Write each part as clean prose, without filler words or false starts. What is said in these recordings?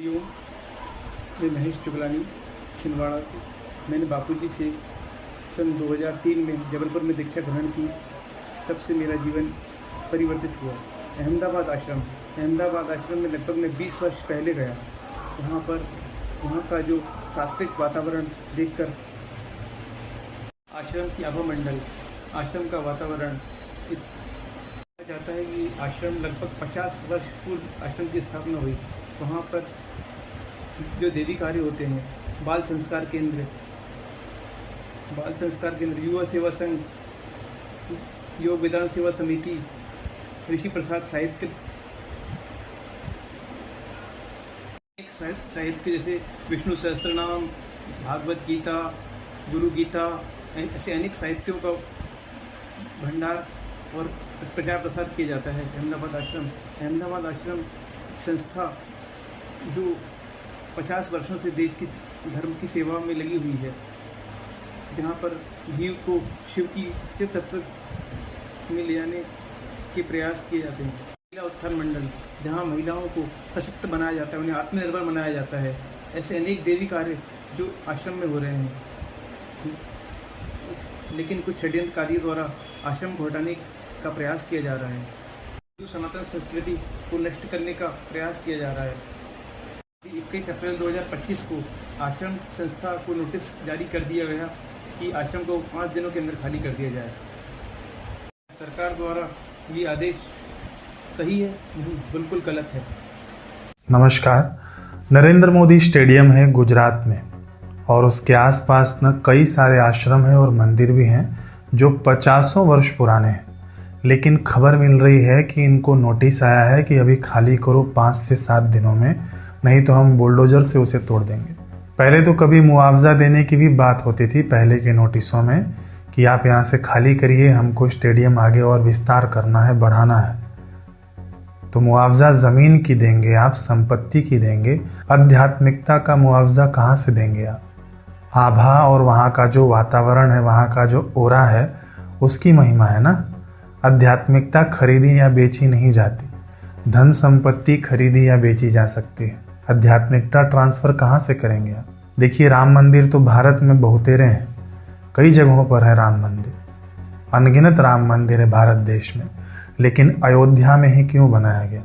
यूँ मैं महेश जुगलानी छिंदवाड़ा। मैंने बापूजी से सन 2003 में जबलपुर में दीक्षा ग्रहण की। तब से मेरा जीवन परिवर्तित हुआ। अहमदाबाद आश्रम में लगभग मैं 20 वर्ष पहले गया। वहाँ का जो सात्विक वातावरण देखकर आश्रम की आभा मंडल, आश्रम का वातावरण, कहा जाता है कि आश्रम लगभग 50 वर्ष पूर्व आश्रम की स्थापना हुई। वहाँ पर जो देवी कार्य होते हैं, बाल संस्कार केंद्र, युवा सेवा संघ, योग वेदांत सेवा समिति, ऋषि प्रसाद साहित्य जैसे विष्णु सहस्त्रनाम, भागवत गीता, गुरु गीता, ऐसे अनेक साहित्यों का भंडार और प्रचार प्रसार किया जाता है। अहमदाबाद आश्रम संस्था जो 50 वर्षों से देश की धर्म की सेवा में लगी हुई है, जहाँ पर जीव को शिव तत्व में ले जाने के प्रयास किए जाते हैं। महिला उत्थान मंडल, जहाँ महिलाओं को सशक्त बनाया जाता है, उन्हें आत्मनिर्भर बनाया जाता है। ऐसे अनेक देवी कार्य जो आश्रम में हो रहे हैं, लेकिन कुछ षड्यंत्रकारियों द्वारा आश्रम को हटाने का प्रयास किया जा रहा है। जो सनातन संस्कृति को नष्ट करने का प्रयास किया जा रहा है। 21 अप्रैल 2025 को आश्रम संस्था को नोटिस जारी कर दिया गया कि आश्रम को 5 दिनों के अंदर खाली कर दिया जाए। सरकार द्वारा ये आदेश सही है? नहीं, बिल्कुल गलत है। नमस्कार। नरेंद्र मोदी स्टेडियम है गुजरात में और उसके आसपास न कई सारे आश्रम हैं और मंदिर भी हैं जो 50 वर्ष पुराने हैं। लेकिन खबर मिल रही है कि इनको नोटिस आया है कि अभी खाली करो 5 से 7 दिनों में, नहीं तो हम बुलडोजर से उसे तोड़ देंगे। पहले तो कभी मुआवजा देने की भी बात होती थी पहले के नोटिसों में कि आप यहाँ से खाली करिए, हमको स्टेडियम आगे और विस्तार करना है, बढ़ाना है। तो मुआवजा ज़मीन की देंगे आप, संपत्ति की देंगे, आध्यात्मिकता का मुआवजा कहाँ से देंगे आप? आभा और वहाँ का जो वातावरण है, वहाँ का जो ओरा है, उसकी महिमा है ना। आध्यात्मिकता खरीदी या बेची नहीं जाती, धन संपत्ति खरीदी या बेची जा सकती है। आध्यात्मिकता ट्रांसफ़र कहाँ से करेंगे आप? देखिए, राम मंदिर तो भारत में बहुतेरे हैं, कई जगहों पर है राम मंदिर, अनगिनत राम मंदिर है भारत देश में। लेकिन अयोध्या में ही क्यों बनाया गया?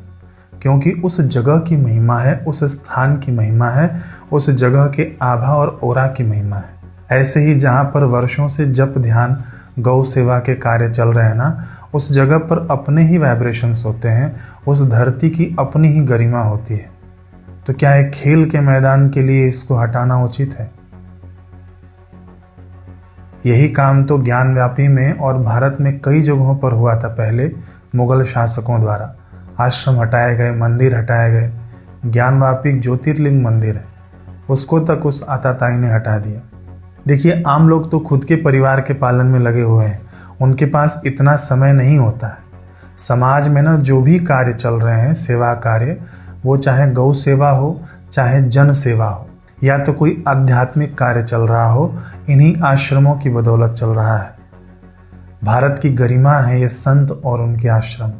क्योंकि उस जगह की महिमा है, उस स्थान की महिमा है, उस जगह के आभा और ओरा की महिमा है। ऐसे ही जहाँ पर वर्षों से जप ध्यान गौ सेवा के कार्य चल रहे हैं ना, उस जगह पर अपने ही वाइब्रेशंस होते हैं, उस धरती की अपनी ही गरिमा होती है। तो क्या एक खेल के मैदान के लिए इसको हटाना उचित है? यही काम तो ज्ञानव्यापी में और भारत में कई जगहों पर हुआ था पहले मुगल शासकों द्वारा। आश्रम हटाए गए, मंदिर हटाए गए। ज्ञानव्यापी ज्योतिर्लिंग मंदिर है, उसको तक उस आताताई ने हटा दिया। देखिए, आम लोग तो खुद के परिवार के पालन में लगे हुए हैं, उनके पास इतना समय नहीं होता है। समाज में ना जो भी कार्य चल रहे हैं, सेवा कार्य, वो चाहे गौ सेवा हो, चाहे जन सेवा हो, या तो कोई आध्यात्मिक कार्य चल रहा हो, इन्हीं आश्रमों की बदौलत चल रहा है। भारत की गरिमा है ये संत और उनके आश्रम।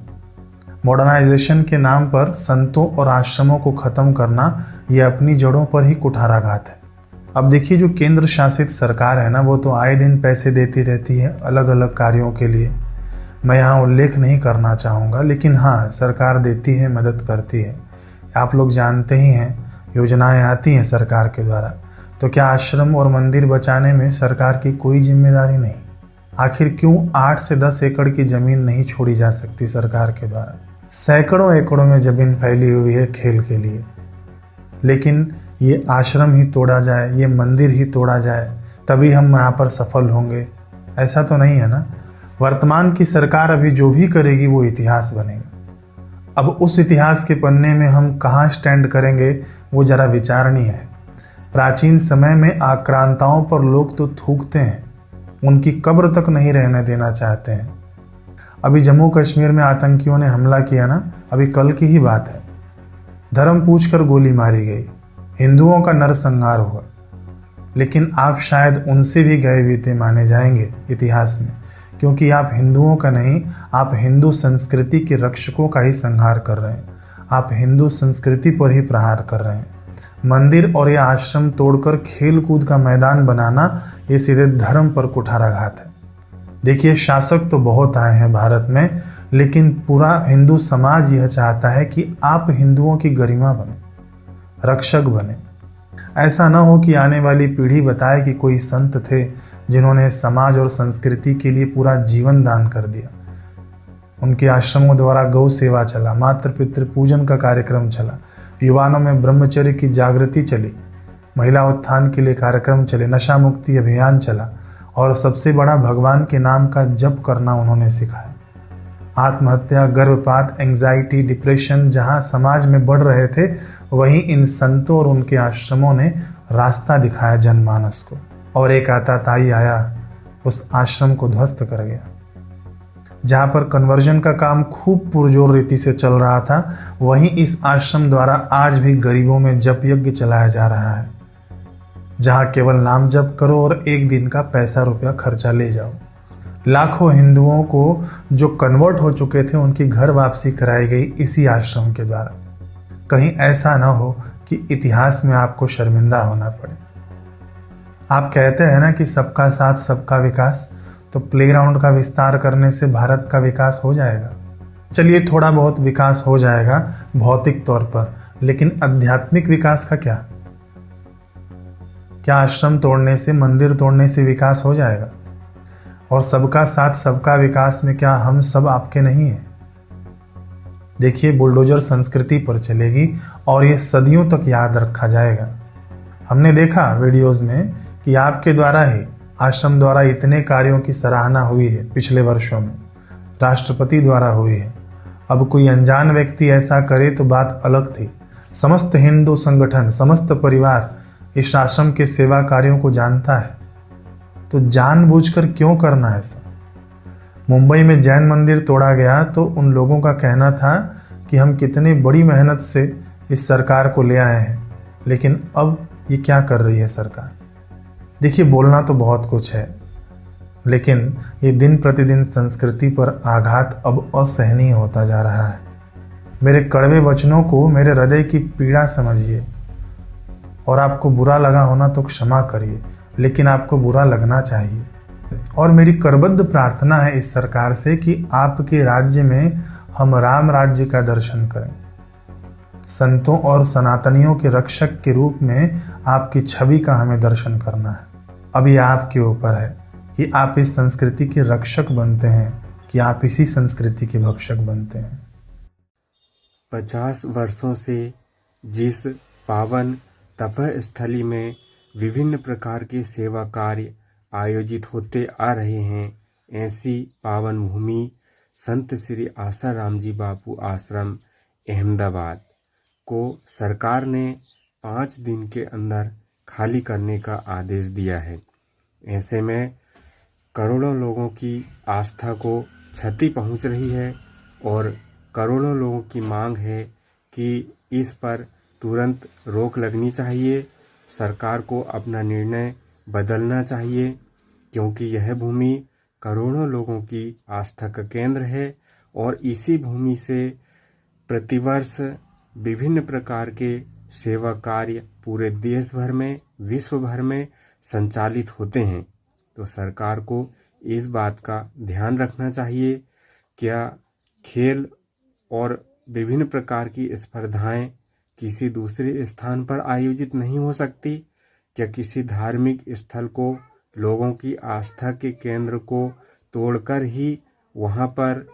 मॉडर्नाइजेशन के नाम पर संतों और आश्रमों को ख़त्म करना, ये अपनी जड़ों पर ही कुठाराघात है। अब देखिए, जो केंद्र शासित सरकार है ना, वो तो आए दिन पैसे देती रहती है अलग अलग कार्यों के लिए। मैं यहाँ उल्लेख नहीं करना चाहूँगा, लेकिन हाँ, सरकार देती है, मदद करती है। आप लोग जानते ही हैं, योजनाएं आती हैं सरकार के द्वारा। तो क्या आश्रम और मंदिर बचाने में सरकार की कोई जिम्मेदारी नहीं? आखिर क्यों 8 से 10 एकड़ की ज़मीन नहीं छोड़ी जा सकती सरकार के द्वारा? सैकड़ों एकड़ों में ज़मीन फैली हुई है खेल के लिए, लेकिन ये आश्रम ही तोड़ा जाए, ये मंदिर ही तोड़ा जाए, तभी हम यहाँ पर सफल होंगे? ऐसा तो नहीं है ना। वर्तमान की सरकार अभी जो भी करेगी वो इतिहास बनेगा। अब उस इतिहास के पन्ने में हम कहाँ स्टैंड करेंगे, वो जरा विचारणीय है। प्राचीन समय में आक्रांताओं पर लोग तो थूकते हैं, उनकी कब्र तक नहीं रहने देना चाहते हैं। अभी जम्मू कश्मीर में आतंकियों ने हमला किया ना, अभी कल की ही बात है। धर्म पूछकर गोली मारी गई, हिंदुओं का नरसंहार हुआ। लेकिन आप शायद उनसे भी गए बीते माने जाएंगे इतिहास में, क्योंकि आप हिंदुओं का नहीं, आप हिंदू संस्कृति के रक्षकों का ही संहार कर रहे हैं। आप हिंदू संस्कृति पर ही प्रहार कर रहे हैं। मंदिर और यह आश्रम तोड़कर खेल कूद का मैदान बनाना ये सीधे धर्म पर कुठाराघात है। देखिए, शासक तो बहुत आए हैं भारत में, लेकिन पूरा हिंदू समाज यह चाहता है कि आप हिंदुओं की गरिमा बने, रक्षक बने। ऐसा न हो कि आने वाली पीढ़ी बताए कि कोई संत थे जिन्होंने समाज और संस्कृति के लिए पूरा जीवन दान कर दिया। उनके आश्रमों द्वारा गौ सेवा चला, मातृ पितृ पूजन का कार्यक्रम चला, युवाओं में ब्रह्मचर्य की जागृति चली, महिला उत्थान के लिए कार्यक्रम चले, नशा मुक्ति अभियान चला और सबसे बड़ा भगवान के नाम का जप करना उन्होंने सिखाया। आत्महत्या, गर्भपात, एंजाइटी, डिप्रेशन जहां समाज में बढ़ रहे थे, वहीं इन संतों और उनके आश्रमों ने रास्ता दिखाया जनमानस को। और एक आताताई आया, उस आश्रम को ध्वस्त कर गया। जहां पर कन्वर्जन का काम खूब पुरजोर रीति से चल रहा था, वहीं इस आश्रम द्वारा आज भी गरीबों में जप यज्ञ चलाया जा रहा है। जहां केवल नाम जप करो और एक दिन का पैसा रुपया खर्चा ले जाओ। लाखों हिंदुओं को जो कन्वर्ट हो चुके थे, उनकी घर वापसी कराई गई इसी आश्रम के द्वारा। कहीं ऐसा ना हो कि इतिहास में आपको शर्मिंदा होना पड़े। आप कहते हैं ना कि सबका साथ सबका विकास, तो प्लेग्राउंड का विस्तार करने से भारत का विकास हो जाएगा। चलिए, थोड़ा बहुत विकास हो जाएगा भौतिक तौर पर, लेकिन आध्यात्मिक विकास का क्या? क्या आश्रम तोड़ने से, मंदिर तोड़ने से विकास हो जाएगा? और सबका साथ सबका विकास में क्या हम सब आपके नहीं हैं? देखिए, बुलडोजर संस्कृति पर चलेगी और ये सदियों तक याद रखा जाएगा। हमने देखा वीडियोस में कि आपके द्वारा ही, आश्रम द्वारा इतने कार्यों की सराहना हुई है पिछले वर्षों में, राष्ट्रपति द्वारा हुई है। अब कोई अनजान व्यक्ति ऐसा करे तो बात अलग थी। समस्त हिंदू संगठन, समस्त परिवार इस आश्रम के सेवा कार्यों को जानता है, तो जानबूझकर क्यों करना है ऐसा? मुंबई में जैन मंदिर तोड़ा गया तो उन लोगों का कहना था कि हम कितनी बड़ी मेहनत से इस सरकार को ले आए हैं, लेकिन अब ये क्या कर रही है सरकार? देखिए, बोलना तो बहुत कुछ है, लेकिन ये दिन प्रतिदिन संस्कृति पर आघात अब असहनीय होता जा रहा है। मेरे कड़वे वचनों को मेरे हृदय की पीड़ा समझिए, और आपको बुरा लगा होना तो क्षमा करिए, लेकिन आपको बुरा लगना चाहिए। और मेरी करबद्ध प्रार्थना है इस सरकार से कि आपके राज्य में हम राम राज्य का दर्शन करें। संतों और सनातनियों के रक्षक के रूप में आपकी छवि का हमें दर्शन करना है। अब ये आपके ऊपर है कि आप इस संस्कृति के रक्षक बनते हैं कि आप इसी संस्कृति के भक्षक बनते हैं। 50 वर्षों से जिस पावन तपः स्थली में विभिन्न प्रकार के सेवा कार्य आयोजित होते आ रहे हैं, ऐसी पावन भूमि संत श्री आसाराम जी बापू आश्रम अहमदाबाद को सरकार ने 5 दिन के अंदर खाली करने का आदेश दिया है। ऐसे में करोड़ों लोगों की आस्था को क्षति पहुंच रही है और करोड़ों लोगों की मांग है कि इस पर तुरंत रोक लगनी चाहिए। सरकार को अपना निर्णय बदलना चाहिए, क्योंकि यह भूमि करोड़ों लोगों की आस्था का केंद्र है और इसी भूमि से प्रतिवर्ष विभिन्न प्रकार के सेवा कार्य पूरे देश भर में, विश्व भर में संचालित होते हैं। तो सरकार को इस बात का ध्यान रखना चाहिए। क्या खेल और विभिन्न प्रकार की स्पर्धाएं किसी दूसरे स्थान पर आयोजित नहीं हो सकती? क्या किसी धार्मिक स्थल को, लोगों की आस्था के केंद्र को तोड़कर ही वहां पर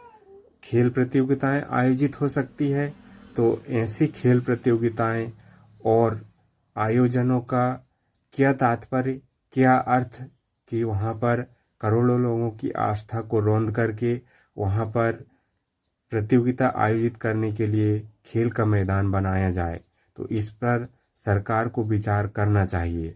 खेल प्रतियोगिताएं आयोजित हो सकती है? तो ऐसी खेल प्रतियोगिताएं और आयोजनों का क्या तात्पर्य, क्या अर्थ कि वहां पर करोड़ों लोगों की आस्था को रौंद करके वहां पर प्रतियोगिता आयोजित करने के लिए खेल का मैदान बनाया जाए? तो इस पर सरकार को विचार करना चाहिए।